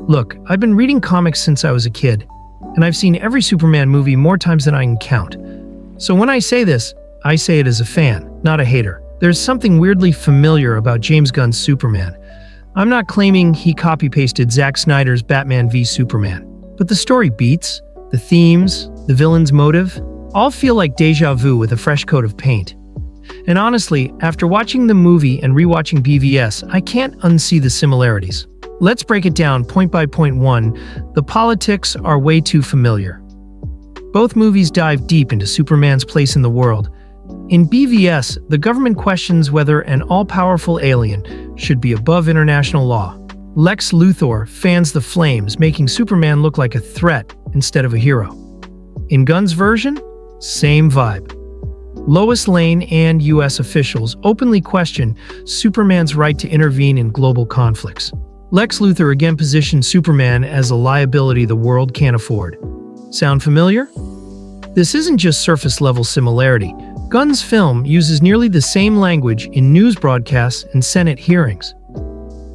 Look, I've been reading comics since I was a kid, and I've seen every Superman movie more times than I can count. So when I say this, I say it as a fan, not a hater. There's something weirdly familiar about James Gunn's Superman. I'm not claiming he copy-pasted Zack Snyder's Batman v Superman, but the story beats, the themes, the villain's motive, all feel like deja vu with a fresh coat of paint. And honestly, after watching the movie and rewatching BVS, I can't unsee the similarities. Let's break it down point by point. 1. The politics are way too familiar. Both movies dive deep into Superman's place in the world. In BVS, the government questions whether an all-powerful alien should be above international law. Lex Luthor fans the flames, making Superman look like a threat instead of a hero. In Gunn's version, same vibe. Lois Lane and US officials openly question Superman's right to intervene in global conflicts. Lex Luthor again positions Superman as a liability the world can't afford. Sound familiar? This isn't just surface-level similarity. Gunn's film uses nearly the same language in news broadcasts and Senate hearings.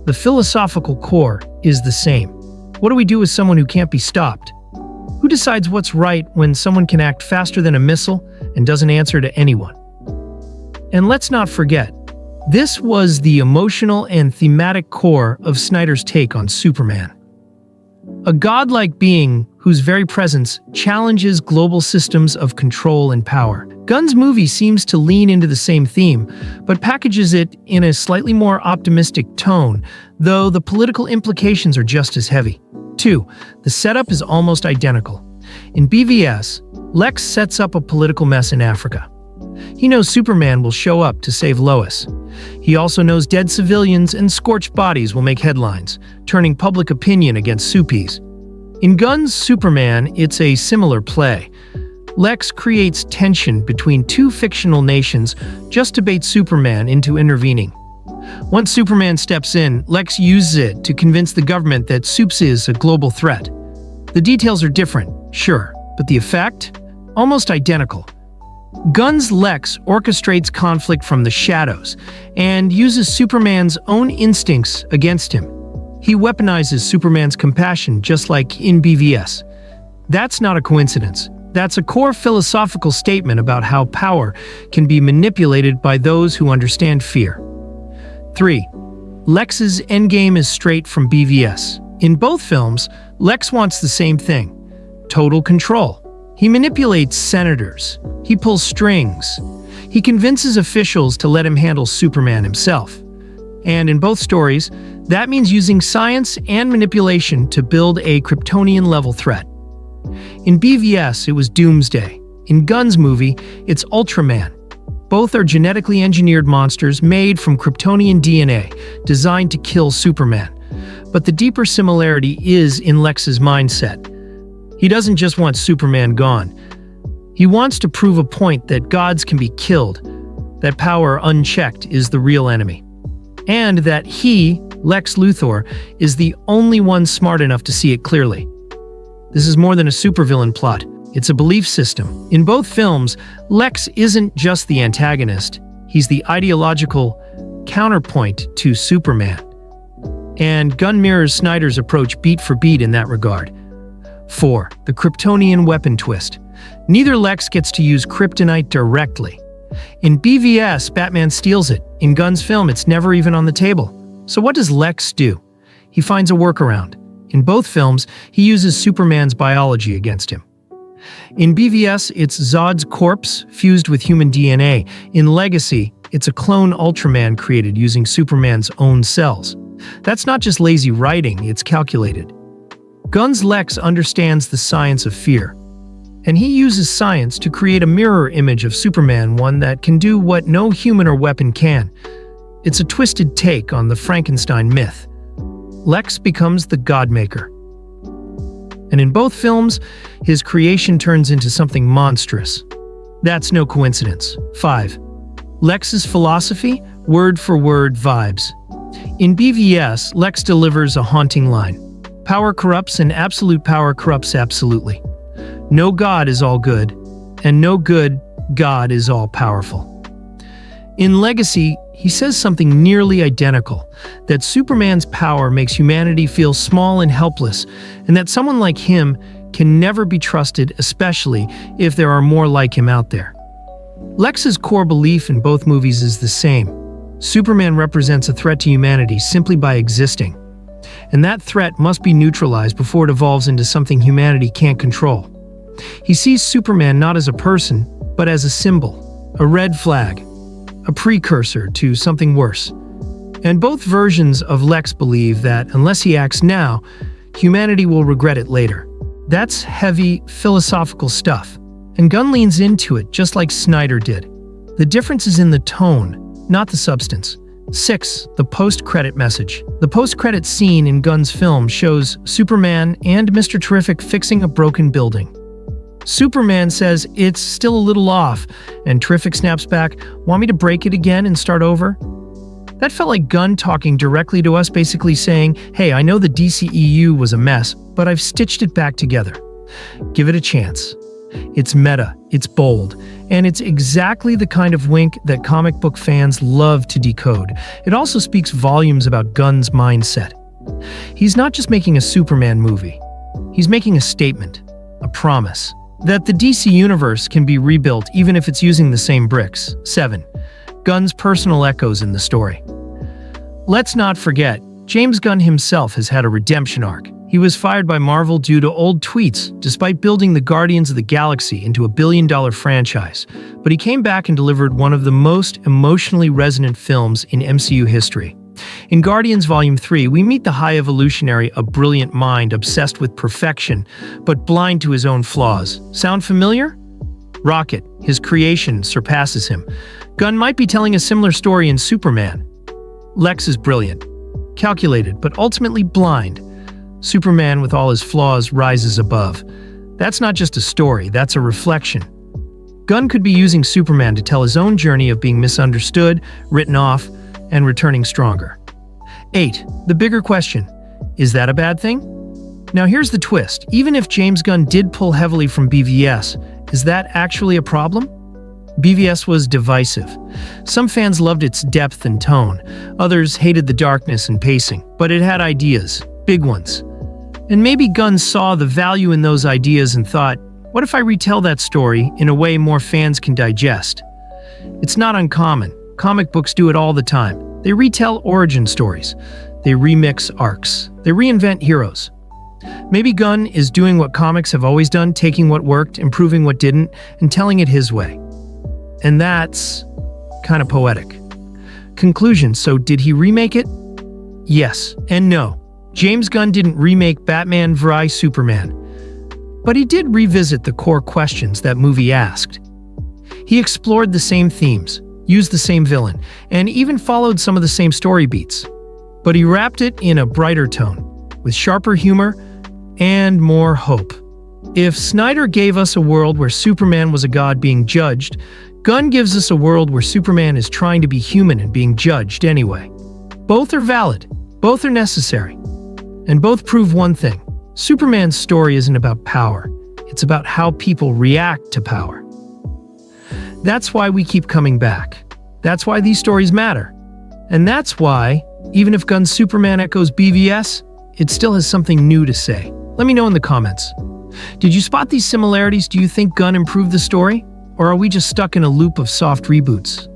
The philosophical core is the same. What do we do with someone who can't be stopped? Who decides what's right when someone can act faster than a missile and doesn't answer to anyone? And let's not forget, this was the emotional and thematic core of Snyder's take on Superman. A godlike being whose very presence challenges global systems of control and power. Gunn's movie seems to lean into the same theme, but packages it in a slightly more optimistic tone, though the political implications are just as heavy. 2. The setup is almost identical. In BVS, Lex sets up a political mess in Africa. He knows Superman will show up to save Lois. He also knows dead civilians and scorched bodies will make headlines, turning public opinion against Suppies. In Gunn's Superman, it's a similar play. Lex creates tension between two fictional nations just to bait Superman into intervening. Once Superman steps in, Lex uses it to convince the government that Supes is a global threat. The details are different, sure, but the effect? Almost identical. Gunn's Lex orchestrates conflict from the shadows and uses Superman's own instincts against him. He weaponizes Superman's compassion just like in BVS. That's not a coincidence. That's a core philosophical statement about how power can be manipulated by those who understand fear. 3. Lex's endgame is straight from BVS. In both films, Lex wants the same thing: total control. He manipulates senators. He pulls strings. He convinces officials to let him handle Superman himself. And in both stories, that means using science and manipulation to build a Kryptonian-level threat. In BVS, it was Doomsday. In Gunn's movie, it's Ultraman. Both are genetically engineered monsters made from Kryptonian DNA, designed to kill Superman. But the deeper similarity is in Lex's mindset. He doesn't just want Superman gone. He wants to prove a point that gods can be killed, that power unchecked is the real enemy, and that he, Lex Luthor, is the only one smart enough to see it clearly. This is more than a supervillain plot. It's a belief system. In both films, Lex isn't just the antagonist. He's the ideological counterpoint to Superman. And Gunn mirrors Snyder's approach beat for beat in that regard. 4. The Kryptonian weapon twist. Neither Lex gets to use kryptonite directly. In BVS, Batman steals it. In Gunn's film, it's never even on the table. So what does Lex do? He finds a workaround. In both films, he uses Superman's biology against him. In BVS, it's Zod's corpse fused with human DNA. In Legacy, it's a clone Ultraman created using Superman's own cells. That's not just lazy writing, it's calculated. Gunn's Lex understands the science of fear, and he uses science to create a mirror image of Superman, one that can do what no human or weapon can. It's a twisted take on the Frankenstein myth. Lex becomes the Godmaker. And in both films, his creation turns into something monstrous. That's no coincidence. 5. Lex's philosophy, word for word vibes. In BVS, Lex delivers a haunting line. Power corrupts and absolute power corrupts absolutely. No God is all good, and no good God is all powerful. In Legacy, he says something nearly identical, that Superman's power makes humanity feel small and helpless, and that someone like him can never be trusted, especially if there are more like him out there. Lex's core belief in both movies is the same. Superman represents a threat to humanity simply by existing, and that threat must be neutralized before it evolves into something humanity can't control. He sees Superman not as a person, but as a symbol, a red flag, a precursor to something worse. And both versions of Lex believe that unless he acts now, humanity will regret it later. That's heavy, philosophical stuff, and Gunn leans into it just like Snyder did. The difference is in the tone, not the substance. 6. The post-credit message. The post-credit scene in Gunn's film shows Superman and Mr. Terrific fixing a broken building. Superman says it's still a little off, and Terrific snaps back, "Want me to break it again and start over?" That felt like Gunn talking directly to us, basically saying, "Hey, I know the DCEU was a mess, but I've stitched it back together. Give it a chance." It's meta, it's bold, and it's exactly the kind of wink that comic book fans love to decode. It also speaks volumes about Gunn's mindset. He's not just making a Superman movie. He's making a statement, a promise, that the DC universe can be rebuilt even if it's using the same bricks. 7. Gunn's personal echoes in the story. Let's not forget, James Gunn himself has had a redemption arc. He was fired by Marvel due to old tweets, despite building the Guardians of the Galaxy into a billion-dollar franchise. But he came back and delivered one of the most emotionally resonant films in MCU history. In Guardians Volume 3, we meet the High Evolutionary, a brilliant mind obsessed with perfection, but blind to his own flaws. Sound familiar? Rocket, his creation, surpasses him. Gunn might be telling a similar story in Superman. Lex is brilliant, calculated, but ultimately blind. Superman, with all his flaws, rises above. That's not just a story, that's a reflection. Gunn could be using Superman to tell his own journey of being misunderstood, written off, and returning stronger. 8. The bigger question. Is that a bad thing? Now here's the twist. Even if James Gunn did pull heavily from BVS, is that actually a problem? BVS was divisive. Some fans loved its depth and tone. Others hated the darkness and pacing. But it had ideas. Big ones. And maybe Gunn saw the value in those ideas and thought, what if I retell that story in a way more fans can digest? It's not uncommon. Comic books do it all the time. They retell origin stories. They remix arcs. They reinvent heroes. Maybe Gunn is doing what comics have always done, taking what worked, improving what didn't, and telling it his way. And that's kind of poetic. Conclusion, so did he remake it? Yes and no. James Gunn didn't remake Batman v Superman, but he did revisit the core questions that movie asked. He explored the same themes, used the same villain, and even followed some of the same story beats. But he wrapped it in a brighter tone, with sharper humor and more hope. If Snyder gave us a world where Superman was a god being judged, Gunn gives us a world where Superman is trying to be human and being judged anyway. Both are valid, both are necessary. And both prove one thing. Superman's story isn't about power. It's about how people react to power. That's why we keep coming back. That's why these stories matter. And that's why, even if Gunn's Superman echoes BVS, it still has something new to say. Let me know in the comments. Did you spot these similarities? Do you think Gunn improved the story? Or are we just stuck in a loop of soft reboots?